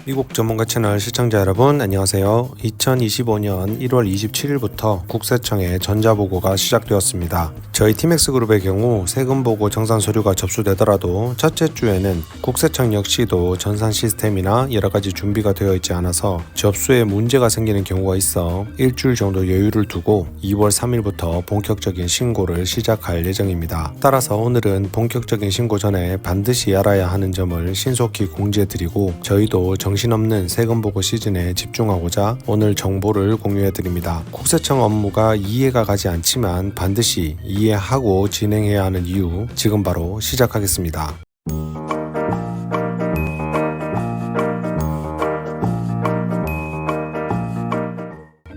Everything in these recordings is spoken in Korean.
미국 전문가 채널 시청자 여러분 안녕하세요. 2025년 1월 27일부터 국세청의 전자보고가 시작되었습니다. 저희 티맥스그룹의 경우 세금보고 정산 서류가 접수되더라도 첫째 주에는 국세청 역시도 전산 시스템이나 여러가지 준비가 되어 있지 않아서 접수에 문제가 생기는 경우가 있어 일주일 정도 여유를 두고 2월 3일부터 본격적인 신고를 시작할 예정입니다. 따라서 오늘은 본격적인 신고 전에 반드시 알아야 하는 점을 신속히 공지해드리고 저희도 정신없는 세금보고 시즌에 집중하고자 오늘 정보를 공유해드립니다. 국세청 업무가 이해가 가지 않지만 반드시 이해하고 진행해야 하는 이유 지금 바로 시작하겠습니다.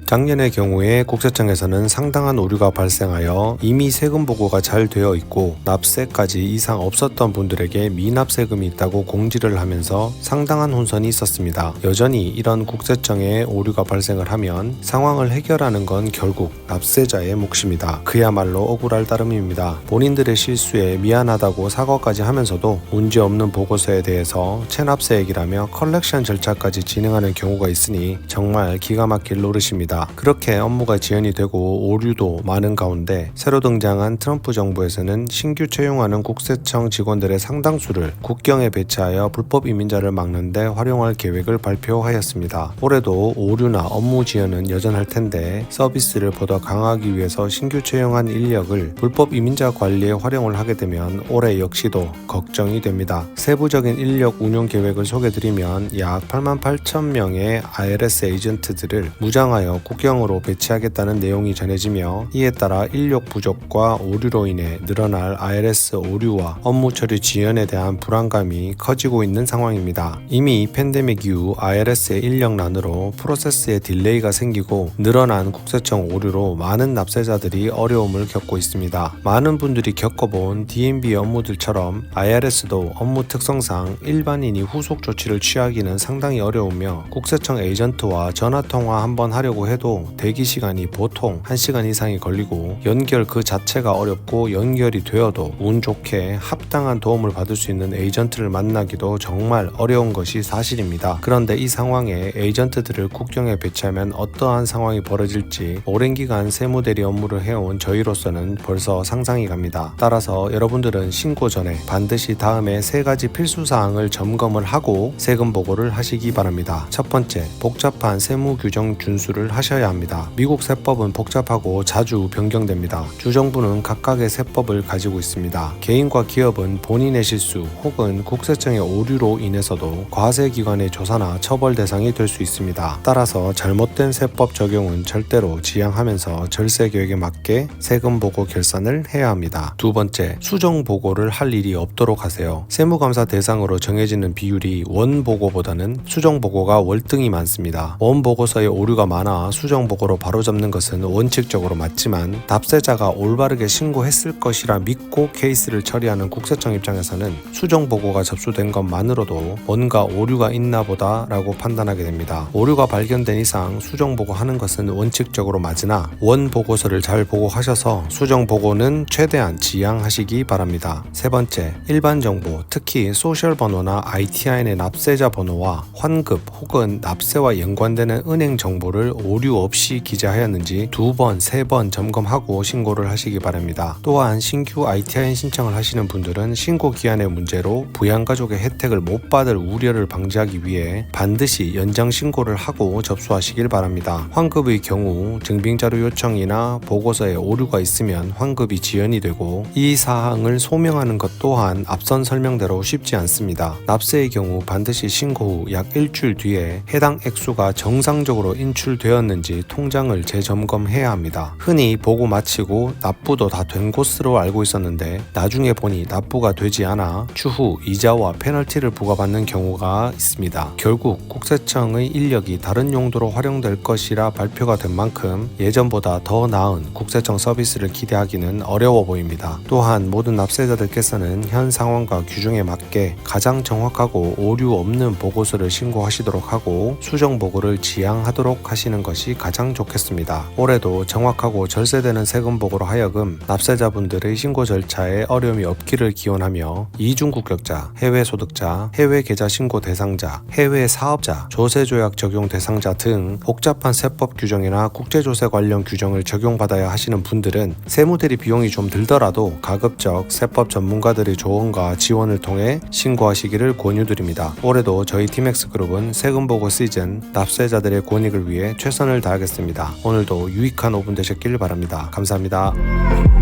작년의 경우에 국세청에서는 상당한 오류가 발생하여 이미 세금 보고가 잘 되어 있고 납세까지 이상 없었던 분들에게 미납 세금이 있다고 공지를 하면서 상당한 혼선이 있었습니다. 여전히 이런 국세청의 오류가 발생을 하면 상황을 해결하는 건 결국 납세자의 몫입니다. 그야말로 억울할 따름입니다. 본인들의 실수에 미안하다고 사과까지 하면서도 문제없는 보고서에 대해서 체납세액이라며 컬렉션 절차까지 진행하는 경우가 있으니 정말 기가 막힐 노릇입니다. 그렇게 업무가 지연이 되고 오류도 많은 가운데 새로 등장한 트럼프 정부에서는 신규 채용하는 국세청 직원들의 상당수를 국경에 배치하여 불법 이민자를 막는 데 활용할 계획을 발표하였습니다. 올해도 오류나 업무 지연은 여전할 텐데 서비스를 보다 강화하기 위해서 신규 채용한 인력을 불법 이민자 관리에 활용을 하게 되면 올해 역시도 걱정이 됩니다. 세부적인 인력 운용 계획을 소개드리면 약 88,000명의 IRS 에이전트들을 무장하여 국경으로 배치하겠다는 내용이 전해지며 이에 따라 인력 부족과 오류로 인해 늘어날 IRS 오류와 업무 처리 지연에 대한 불안감이 커지고 있는 상황입니다. 이미 팬데믹 이후 IRS의 인력난으로 프로세스에 딜레이가 생기고 늘어난 국세청 오류로 많은 납세자들이 어려움을 겪고 있습니다. 많은 분들이 겪어본 DMB 업무들처럼 IRS도 업무 특성상 일반인이 후속 조치를 취하기는 상당히 어려우며 국세청 에이전트와 전화통화 한번 하려고 해도 대기 시간이 보통 1시간 이상이 걸리고 연결 그 자체가 어렵고 연결이 되어도 운 좋게 합당한 도움을 받을 수 있는 에이전트를 만나기도 정말 어려운 것이 사실입니다. 그런데 이 상황에 에이전트들을 국경에 배치하면 어떠한 상황이 벌어질지 오랜 기간 세무대리 업무를 해온 저희로서는 벌써 상상이 갑니다. 따라서 여러분들은 신고 전에 반드시 다음에 3가지 필수사항을 점검을 하고 세금 보고를 하시기 바랍니다. 첫 번째, 복잡한 세무 규정 준수를 하셔야 합니다. 미국 세법은 복잡하고 자주 변경됩니다. 주정부는 각각의 세법을 가지고 있습니다. 개인과 기업은 본인의 실수 혹은 국세청의 오류로 인해서도 과세기관의 조사나 처벌 대상이 될 수 있습니다. 따라서 잘못된 세법 적용은 절대로 지양하면서 절세 계획에 맞게 세금 보고 결산을 해야 합니다. 두 번째, 수정 보고를 할 일이 없도록 하세요. 세무감사 대상으로 정해지는 비율이 원 보고보다는 수정 보고가 월등히 많습니다. 원 보고서에 오류가 많아 수정 보고로 바로잡는 것은 원칙적으로 맞지만 납세자가 올바르게 신고했을 것이라 믿고 케이스를 처리하는 국세청 입장에서는 수정 보고가 접수된 것만으로도 뭔가 오류가 있나 보다 라고 판단하게 됩니다. 오류가 발견된 이상 수정 보고하는 것은 원칙적으로 맞으나 원 보고서를 잘 보고하셔서 수정 보고는 최대한 지양하시기 바랍니다. 세 번째, 일반 정보, 특히 소셜 번호나 ITIN의 납세자 번호와 환급 혹은 납세와 연관되는 은행 정보를 오류 없이 기재하였는지 2번, 3번 점검하고 신고를 하시기 바랍니다. 또한 신규 ITIN 신청을 하시는 분들은 신고 기한의 문제로 부양가족의 혜택을 못 받을 우려를 방지하기 위해 반드시 연장 신고를 하고 접수하시길 바랍니다. 환급의 경우 증빙자료 요청이나 보고서에 오류가 있으면 환급이 지연이 되고 이 사항을 소명하는 것 또한 앞선 설명대로 쉽지 않습니다. 납세의 경우 반드시 신고 후 약 일주일 뒤에 해당 액수가 정상적으로 인출되었는지 통장을 재점검해야 합니다. 흔히 보고 마치고 납부도 다 된 것으로 알고 있었는데 나중에 보니 납부가 되지 않아 추후 이자와 페널티를 부과받는 경우가 있습니다. 결국 국세청의 인력이 다른 용도로 활용될 것이라 발표가 된 만큼 예전보다 더 나은 국세청 서비스를 기대하기는 어려워 보입니다. 또한 모든 납세자들께서는 현 상황과 규정에 맞게 가장 정확하고 오류 없는 보고서를 신고하시도록 하고 수정 보고를 지양하도록 하시는 것이 것이 가장 좋겠습니다. 올해도 정확하고 절세되는 세금 보고로 하여금 납세자분들의 신고 절차에 어려움이 없기를 기원하며 이중국격자, 해외 소득자, 해외 계좌 신고 대상자, 해외 사업자, 조세조약 적용 대상자 등 복잡한 세법 규정이나 국제조세 관련 규정을 적용받아야 하시는 분들은 세무대리 비용이 좀 들더라도 가급적 세법 전문가들의 조언과 지원을 통해 신고하시기를 권유드립니다. 올해도 저희 티맥스그룹은 세금보고 시즌 납세자들의 권익을 위해 최선을 다하겠습니다. 오늘도 유익한 오픈 되셨길 바랍니다. 감사합니다.